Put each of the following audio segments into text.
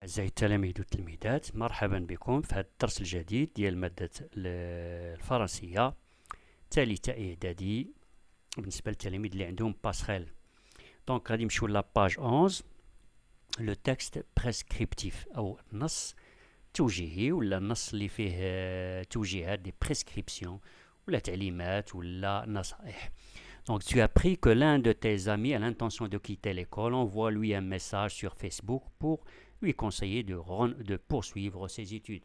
أعزائي التلاميذ والتلميذات، مرحبا بكم في هذا الدرس الجديد ديال مادة الفرنسية ثالثة إعدادي بالنسبة للتلاميذ اللي عندهم باسخيل. دونك غادي نمشيو لاباج 11 لو تكست بريسكريبتيف أو النص التوجيهي ولا النص اللي فيه توجيهات دي بريسكريبسيون ولا تعليمات ولا نصائح. Donc, tu as appris que l'un de tes amis a l'intention de quitter l'école. Envoie-lui un message sur Facebook pour lui conseiller de poursuivre ses études.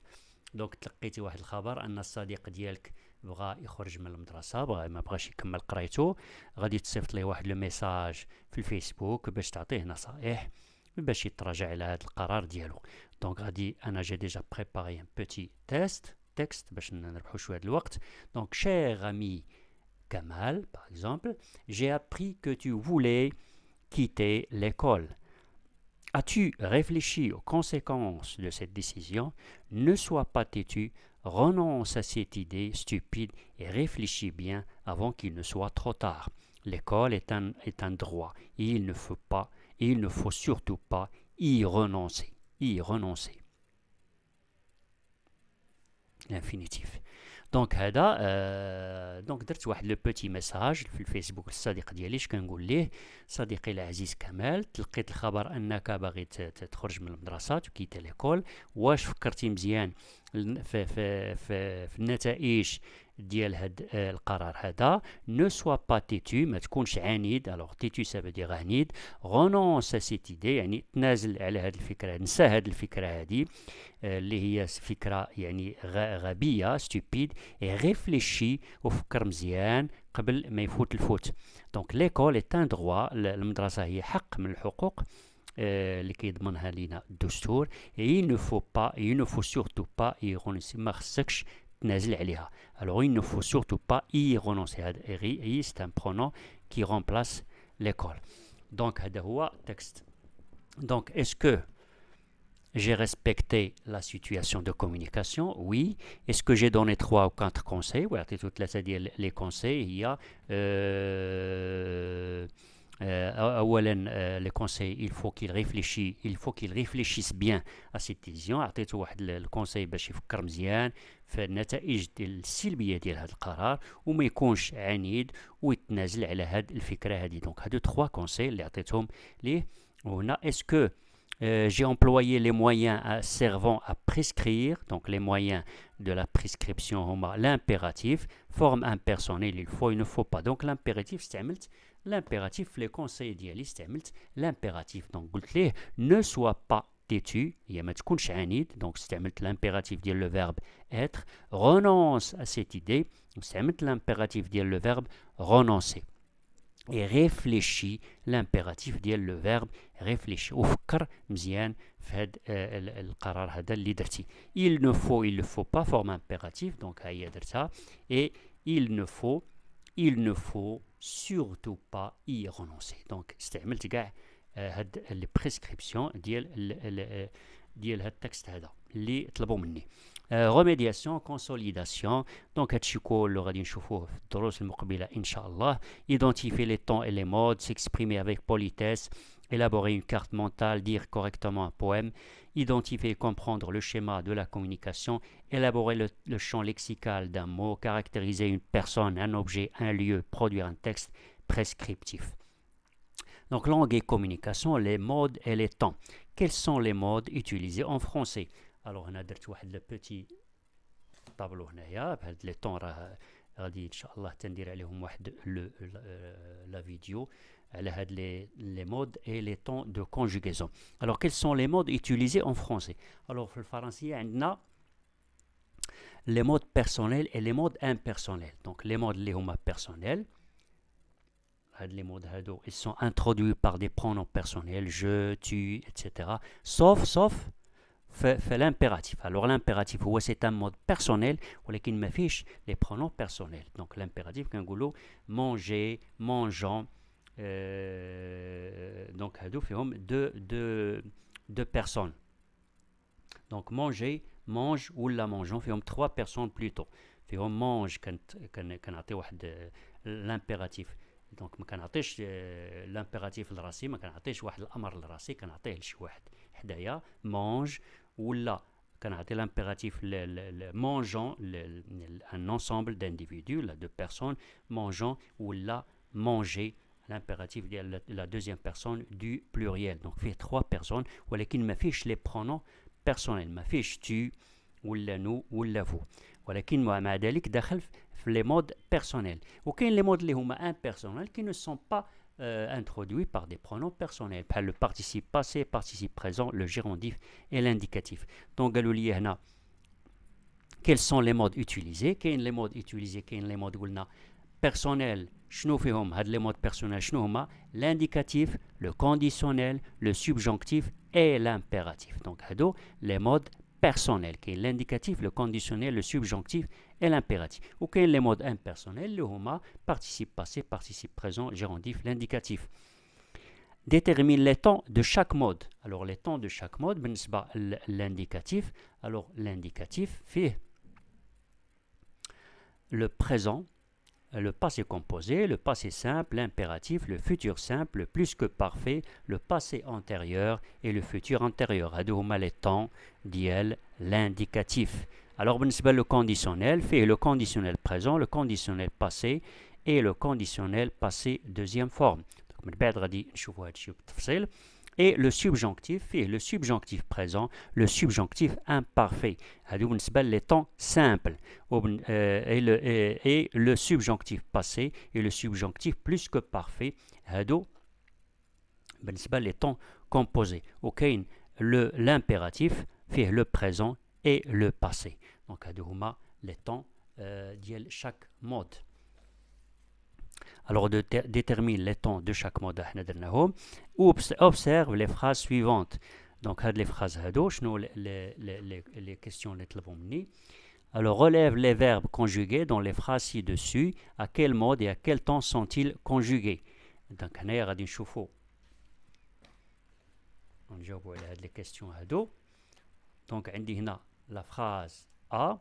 Donc, تلقيتي واحد الخبر أن الصديق ديالك بغى يخرج من المدرسة، ما بغاش يكمل قرايته، غادي تصيفط ليه واحد الميساج في الفيسبوك باش تعطيه نصائح باش يتراجع على هذا القرار ديالو. دونك غادي أنا جي ديجا بريباري ان بوتي تكست باش نربحو شوية الوقت. دونك cher ami Kamal, par exemple, j'ai appris que tu voulais quitter l'école. As-tu réfléchi aux conséquences de cette décision? Ne sois pas têtu, renonce à cette idée stupide et réfléchis bien avant qu'il ne soit trop tard. L'école est un droit et il ne faut surtout pas y renoncer. L'infinitif. دونك هذا دونك درت واحد لو بوتي ميساج في الفيسبوك للصديق ديالي. اش كنقول ليه؟ صديقي العزيز كمال، تلقيت الخبر انك باغي تخرج من المدرسه تكيتي ليكول. واش فكرتي مزيان في النتائج ديال هاد القرار هذا؟ نو سوا با تيتو، ما تكونش عنيد. الوغ تيتو سا فو دير عنيد. رونونس سيت ايدي يعني تنازل على هاد الفكره، نسى هاد الفكره هادي اللي هي فكره يعني غبيه ستوبيد. ريفليشي وفكر مزيان قبل ما يفوت الفوت. دونك ليكول اي ان دروا، المدرسه هي حق من الحقوق اللي كيضمنها لينا الدستور. il ne faut surtout pas y renoncer، ما خصكش تنازل عليها. alors il ne faut surtout pas y renoncer. هذا c'est un pronom qui remplace l'école. donc هذا هو texte. donc est-ce que j'ai respecté la situation de communication? Oui. Est-ce que j'ai donné 3 ou 4 conseils? Oui, les conseils, il y a les conseils, il faut qu'il réfléchisse bien à cette décision. أعطيته واحد الكونساي باش يفكر مزيان في النتائج السلبية ديال هذا القرار وما يكونش عنيد ويتنازل على هذه الفكرة هذه. دونك هادو 3 conseils اللي عطيتهم ليه. وهنا est-ce que j'ai employé les moyens servant à prescrire. Donc les moyens de la prescription هما l'impératif, forme impersonnelle, il faut, il ne faut pas. Donc l'impératif استعملت l'impératif في les conseils ديالي استعملت l'impératif. donc قلت ليه ne sois pas têtu، هي ما تكونش عنيد. donc استعملت l'impératif ديال le verbe être. renonce à cette idée، استعملت l'impératif ديال le verbe renoncer. et réfléchis، l'impératif ديال le verbe réfléchir. وفكر مزيان في هذا القرار هذا اللي درتي. il ne faut pas forme impératif، donc هي درتها. et il ne faut surtout pas y renoncer. donc استعملت كاع هاد البريسكريبسيون ديال هاد التكست هذا اللي طلبوا مني. remédiation consolidation. donc هادشي كله غادي نشوفوه في الدروس المقبله ان شاء الله. identifier les temps et les modes، s'exprimer avec politesse، élaborer une carte mentale، dire correctement un poème، identifier et comprendre le schéma de la communication، élaborer le champ lexical d'un mot، caractériser une personne, un objet, un lieu، produire un texte prescriptif. Donc langue et communication, les modes et les temps. Quels sont les modes utilisés en français? alors هنا درت واحد لبوتي طابلو هنايا بهاد لي طون، راه غادي ان شاء الله تندير عليهم واحد لا فيديو على هاد les modes et les temps de conjugaison. alors quels sont les modes utilisés en français? alors في الفرنسية عندنا les modes personnels et les modes impersonnels. donc les modes اللي هما personnels، هاد les modes هادو ils sont introduits par des pronoms personnels je, tu, etc. sauf في l'impératif. alors l'impératif هو c'est un mode personnel ولكن ما فيش les pronoms personnels. donc l'impératif كنقولوا manger, mangeant. donc هادو فيهم deux personnes. donc manger, mange ولا mangeant فيهم 3 personnes plutôt. فيهم mange كنعطي واحد l'impératif. دونك ما كنعطيش l'impératif لراسي، ما كنعطيش واحد الامر لراسي، كنعطيه لشي واحد. حدايا mange ولا كنعطي l'impératif mangeant un ensemble d'individus, la deux personnes mangeant ولا manger l'impératif ديال la deuxième personne du pluriel. Donc فيه trois personnes ولكن ما فيش les pronoms personnels, ما فيش tu ولا nous ولا vous. ولكن مع ذلك دخل في les modes personnels. وكاين les modes اللي هما impersonnels qui ne sont pas introduits par des pronoms personnels, par le participe passé, participe présent, le gérondif et l'indicatif. Donc قالوا لي هنا quels sont les modes utilisés. كاين les modes utilisés, كاين les modes قلنا personnels. شنو فيهم هاد les modes personnels شنو هما l'indicatif, le conditionnel, le subjonctif et l'impératif. Donc هادو les modes personnels, qui est l'indicatif, le conditionnel, le subjonctif et l'impératif. Ou qui est les modes impersonnels, le homa, participe passé, participe présent, gérondif, l'indicatif. Détermine les temps de chaque mode. Alors les temps de chaque mode, l'indicatif. Alors l'indicatif fait le présent, le passé composé, le passé simple, l'impératif, le futur simple, le plus que parfait, le passé antérieur et le futur antérieur. هادو هما les temps ديال l'indicatif. Alors بالنسبة le conditionnel fait le conditionnel présent, le conditionnel passé et le conditionnel passé deuxième forme. Donc من بعد غادي نشوفوا هادشي بالتفصيل. Et le subjonctif fait le subjonctif présent, le subjonctif imparfait. هادو بالنسبة les temps simples. Et le subjonctif passé et le subjonctif plus que parfait. هادو بالنسبة les temps composés. وكاين l'impératif fait le présent et le passé. Donc هادو هما les temps ديال chaque mode. Alors, détermine les temps de chaque mode. Observe les phrases suivantes. Donc, les phrases, les questions. Alors, relève les verbes conjugués dans les phrases ci-dessus. À quel mode et à quel temps sont-ils conjugués? Donc, on va نجاوبوا على les questions. Donc, on a la phrase A.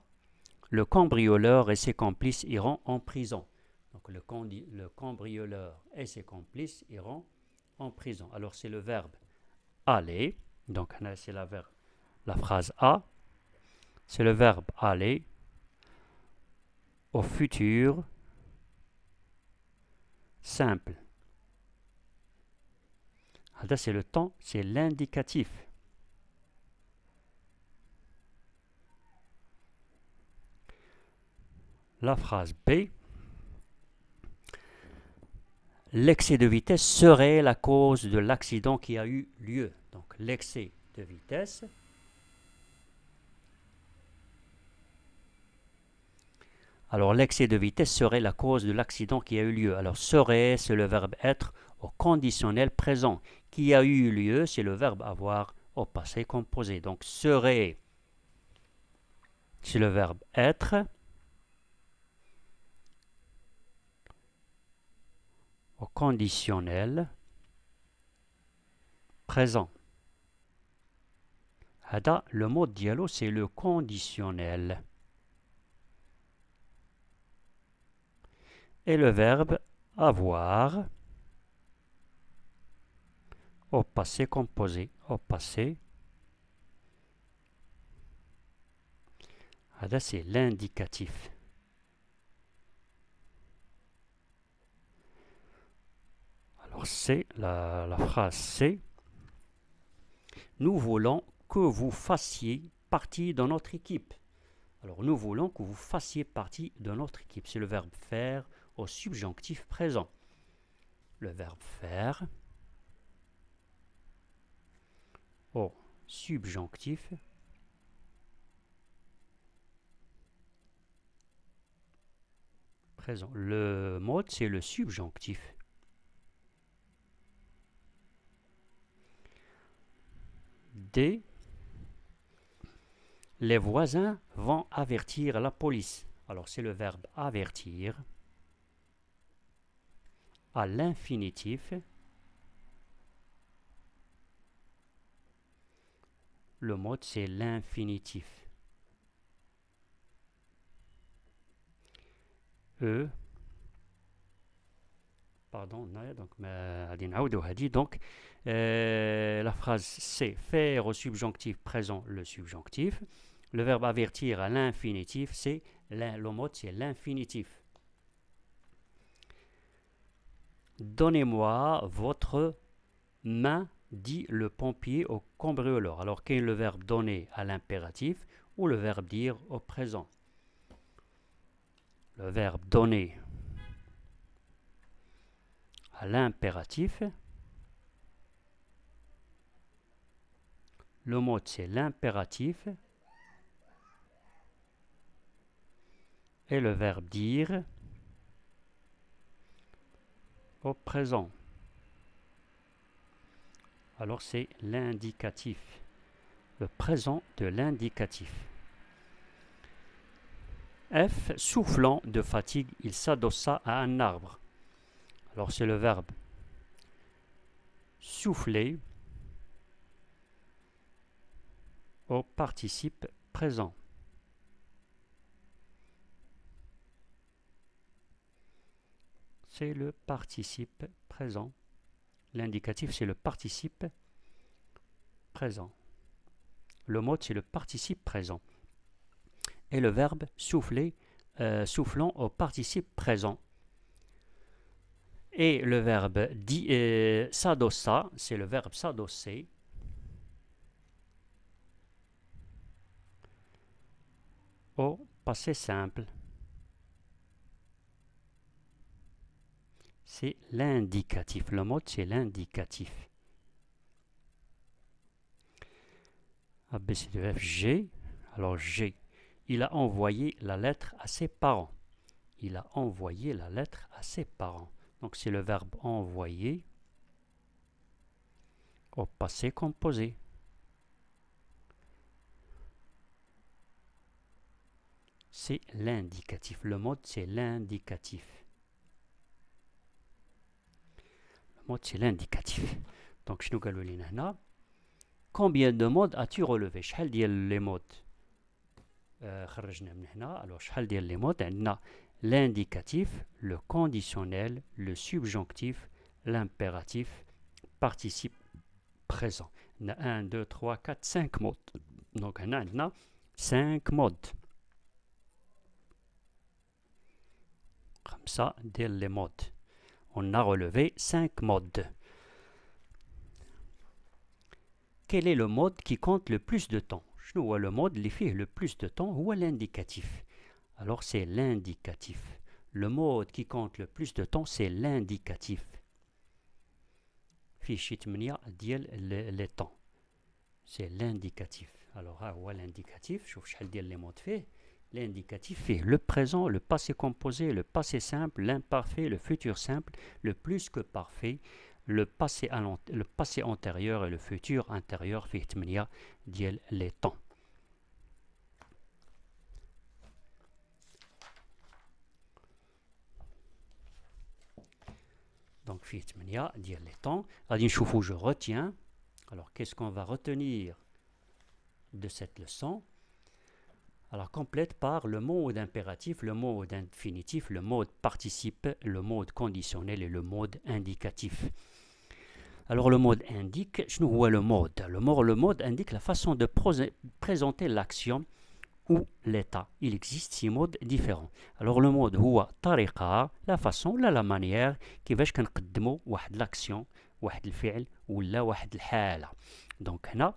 Le cambrioleur et ses complices iront en prison. Donc le cambrioleur et ses complices iront en prison. Alors c'est le verbe aller. Donc c'est la phrase A. C'est le verbe aller au futur simple. Là c'est le temps, c'est l'indicatif. La phrase B. L'excès de vitesse serait la cause de l'accident qui a eu lieu. Donc l'excès de vitesse serait la cause de l'accident qui a eu lieu. Alors serait, c'est le verbe être au conditionnel présent. Qui a eu lieu, c'est le verbe avoir au passé composé. Donc serait, c'est le verbe être au conditionnel présent. Hada, le mot dialogue, c'est le conditionnel. Et le verbe avoir au passé composé. Au passé. Hada, c'est l'indicatif. Alors c'est la phrase C. Nous voulons que vous fassiez partie de notre équipe. Alors nous voulons que vous fassiez partie de notre équipe. C'est le verbe faire au subjonctif présent. Le verbe faire au subjonctif présent. Le mode, c'est le subjonctif. D. Les voisins vont avertir la police. Alors c'est le verbe avertir à l'infinitif. Le mode c'est l'infinitif. E. pardon, donc donc la phrase c'est faire au subjonctif présent le subjonctif. Le verbe avertir à l'infinitif, c'est le mode, c'est l'infinitif. Donnez-moi votre main, dit le pompier au cambrioleur. Alors, quel est le verbe donner à l'impératif ou le verbe dire au présent? Le verbe donner à l'impératif. Le mode, c'est l'impératif. Et le verbe dire au présent. Alors c'est l'indicatif, le présent de l'indicatif. F, soufflant de fatigue, il s'adossa à un arbre. Alors c'est le verbe souffler au participe présent. C'est le participe présent. L'indicatif, c'est le participe présent. Le mode, c'est le participe présent. Et le verbe souffler, soufflant au participe présent. Et le verbe s'adossa, c'est le verbe s'adosser. Au passé simple. C'est l'indicatif. Le mode, c'est l'indicatif. A, B, C, D, F, G. Alors, G. Il a envoyé la lettre à ses parents. Il a envoyé la lettre à ses parents. Donc, c'est le verbe envoyer au passé composé. C'est l'indicatif. Le mode, c'est l'indicatif. mode, c'est l'indicatif. Donc, شنو قالوا لنا هنا؟ Combien de modes as-tu relevé؟ شحال ديال les modes خرجنا من هنا. Alors, شحال ديال les modes؟ عندنا l'indicatif, le conditionnel, le subjonctif, l'impératif, participe présent. On a 1, 2, 3, 4, 5 modes. Donc, on a 5 modes. Comme ça, dès les modes. On a relevé 5 modes. Quel est le mode qui compte le plus de temps? Le mode qui fait le plus de temps ou l'indicatif? Alors c'est l'indicatif. Le mode qui compte le plus de temps, c'est l'indicatif. Fichi 8 ديال les temps. C'est l'indicatif. Alors l'indicatif, شوف شحال ديال les modes fait. L'indicatif fait le présent, le passé composé, le passé simple, l'imparfait, le futur simple, le plus que parfait, le passé antérieur et le futur antérieur fait 8 ديال les temps. Donc, fait 8 ديال les temps. غادي نشوفوا je retiens. Alors, qu'est-ce qu'on va retenir de cette leçon? Alors, complète par le mode impératif, le mode infinitif, le mode participe, le mode conditionnel et le mode indicatif. Alors, le mode indique, je nous vois le mode. Le mode indique la façon de présenter l'action ou l'état. Il existe 6 modes différents. Alors, le mode هو طريقة, la façon, la manière كيفاش كنقدموا واحد l'action, واحد الفعل ولا واحد الحالة. Donc, هنا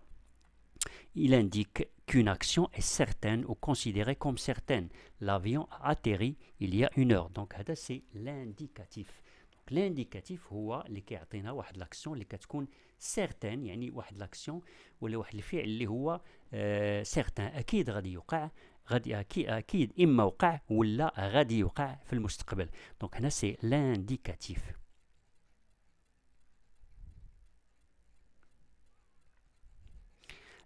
il indique qu'une action est certaine ou considérée comme certaine. L'avion a atterri il y a 1 heure. Donc, c'est l'indicatif. Donc, l'indicatif هو اللي كيعطينا واحد l'action اللي كتكون certaine, يعني واحد l'action ولا واحد الفعل اللي هو certain. أكيد غادي يوقع، أكيد إما وقع ولا غادي يوقع في المستقبل. Donc, هنا c'est l'indicatif.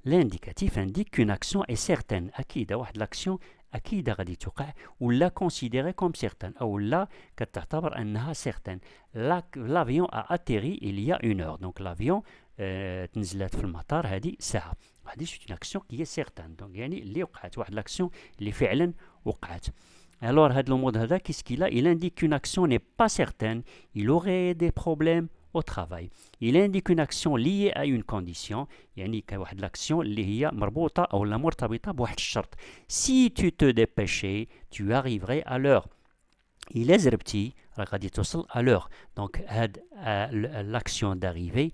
L'indicatif indique qu'une action est certaine. أكيد واحد l'action أكيد غادي توقع ولا considérée comme certaine أو لا كتعتبر أنها certaine. L'avion a atterri il y a 1 heure. Donc l'avion تنزلات في المطار هذه ساعة. هذه c'est une action qui est certaine. Donc يعني اللي وقعت واحد l'action اللي فعلا وقعت. Alors, le mot hada, qu'est-ce qu'il a? Il indique qu'une action n'est pas certaine. Il aurait des problèmes au travail. Il indique une action liée à une condition. يعني كواحد l'action اللي هي مربوطة أو لا مرتبطة بواحد الشرط. Si tu te dépêchais, tu arriverais à l'heure. إلا زربتي راك غادي توصل à l'heure. Donc هاد l'action d'arriver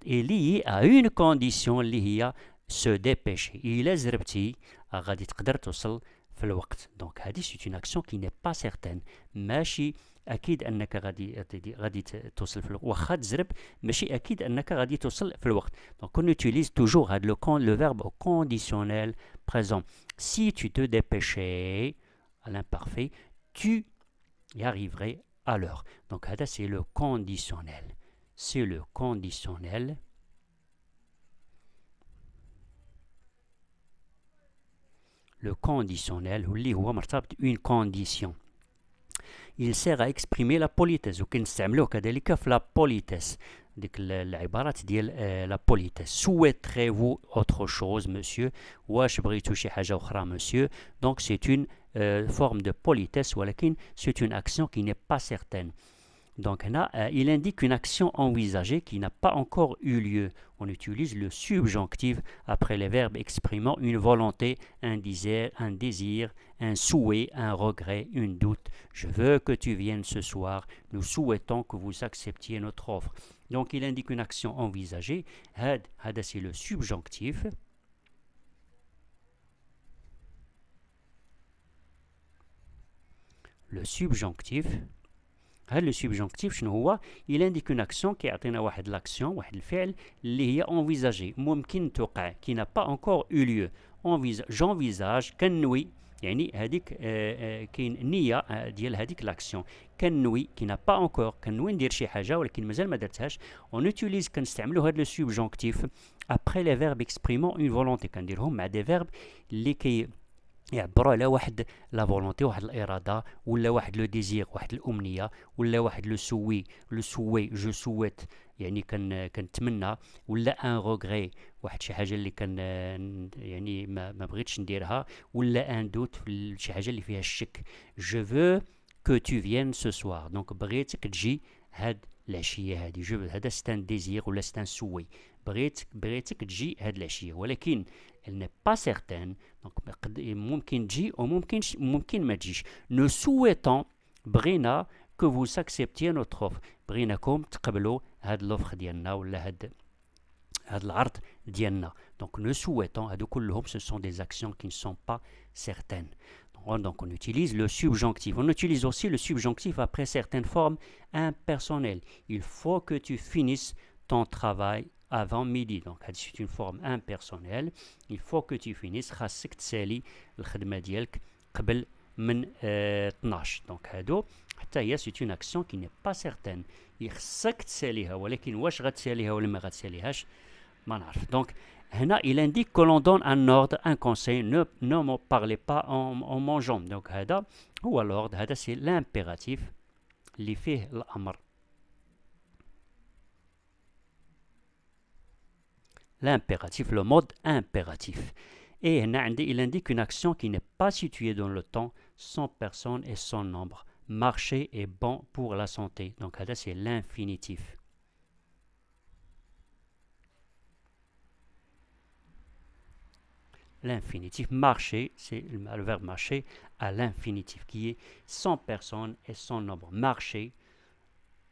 est liée à une condition اللي هي se dépêcher. إلا زربتي غادي تقدر توصل في الوقت. دونك هذه سي اون اكسيون كي ني با سيغتان. ماشي اكيد انك غادي توصل في الوقت. واخا تزرب ماشي اكيد انك غادي توصل في الوقت. دونك on utilise toujours le verbe au conditionnel présent. Si tu te dépêchais à l'imparfait, tu y arriverais à l'heure. Donc هذا c'est le conditionnel. C'est le conditionnel. Le conditionnel اللي هو مرتبط une condition. Il sert à exprimer la politesse وكنستعملوه كذلك في la politesse. ديك العبارات ديال la politesse. Souhaiterez-vous autre chose monsieur? واش بغيتو شي حاجة أخرى monsieur? Donc c'est une forme de politesse ولكن c'est une action qui n'est pas certaine. Donc là, il indique une action envisagée qui n'a pas encore eu lieu. On utilise le subjonctif après les verbes exprimant une volonté, un désir, un souhait, un regret, une doute. Je veux que tu viennes ce soir. Nous souhaitons que vous acceptiez notre offre. Donc il indique une action envisagée. Hada c'est le subjonctif. Le subjonctif. هذا لو سوبجونكتيف شنو هو؟ il indique une action كيعطينا واحد لاكسيون واحد الفعل اللي هي انفيزاجي ممكن توقع كي n'a pas encore eu lieu. j'envisage كنوي يعني هذيك كاين نيه ديال هذيك لاكسيون. كنوي كي n'a pas encore كنوي ندير شي حاجه ولكن مازال ما درتهاش. on utilise كنستعملوا هذا لو سوبجونكتيف après les verbes exprimant une volonté. كنديرهم مع دي فيرب اللي يعبروا على واحد لا فولونتي واحد الاراده ولا واحد لو ديزير واحد الامنيه ولا واحد لو سوي جو سويت يعني كنتمنى ولا ان روغري واحد شي حاجه اللي كان يعني ما بغيتش نديرها ولا ان دوت شي حاجه اللي فيها الشك. جو فو كو تو فيين سو سوار. دونك بغيتك تجي هاد العشيه هادي. جو هذا ستان ديزير ولا ستان سوي. بغيتك تجي هاد العشيه ولكن elle n'est pas certaine. Donc ممكن تجي وممكن ما تجيش. Nous souhaitons بغينا que vous acceptiez notre offre. بغيناكم تقبلوا هاد l'offre ديالنا ولا هاد العرض ديالنا. Donc nous souhaitons هادو كلهم ce sont des actions qui ne sont pas certaines. Donc on utilise le subjonctif. On utilise aussi le subjonctif après certaines formes impersonnelles. Il faut que tu finisses ton travail avant midi. Donc c'est une forme impersonnelle. Il faut que tu finisses. خاصك تسالي الخدمة ديالك قبل من 12. Donc هادو حتى هي c'est une action qui n'est pas certaine. خاصك تساليها ولكن واش غتساليها ولا ما غتساليهاش ما نعرف. Donc هنا il indique que l'on donne un ordre, un conseil. Ne me parlez pas en mangeant. Donc هذا هو l'ordre. هذا c'est l'impératif اللي فيه الأمر. L'impératif, le mode impératif. Et il indique une action qui n'est pas située dans le temps, sans personne et sans nombre. Marcher est bon pour la santé. Donc, là, c'est l'infinitif. L'infinitif, marcher, c'est le verbe marcher à l'infinitif, qui est sans personne et sans nombre. Marcher,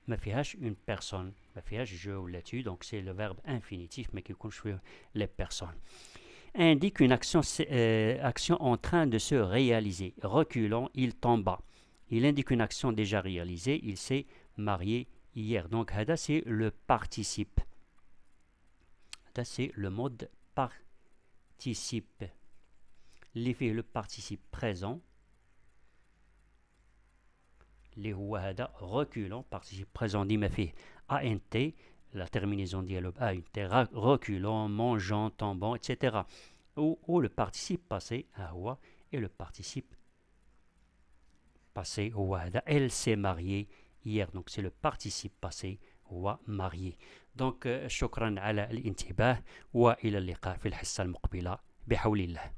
ما فيهاش une personne, ما فيهاش je ولا tu, donc c'est le verbe infinitif mais qui construit les personnes. Indique une action en train de se réaliser. Reculant, il tomba. Il indique une action déjà réalisée. Il s'est marié hier. Donc هذا c'est le participe. هذا c'est le mode participe. اللي فيه le participe présent. اللي هو هذا reculant, participe présent ديما فيه ant, la terminaison ديالو ب ant, reculant, mangeant, tombant, etc. ou le participe passé ها هو, et le participe passé هو هذا. Elle s'est mariée hier. Donc c'est le participe passé هو marié. Donc شكرا على الانتباه وإلى اللقاء في الحصة المقبلة بحول الله.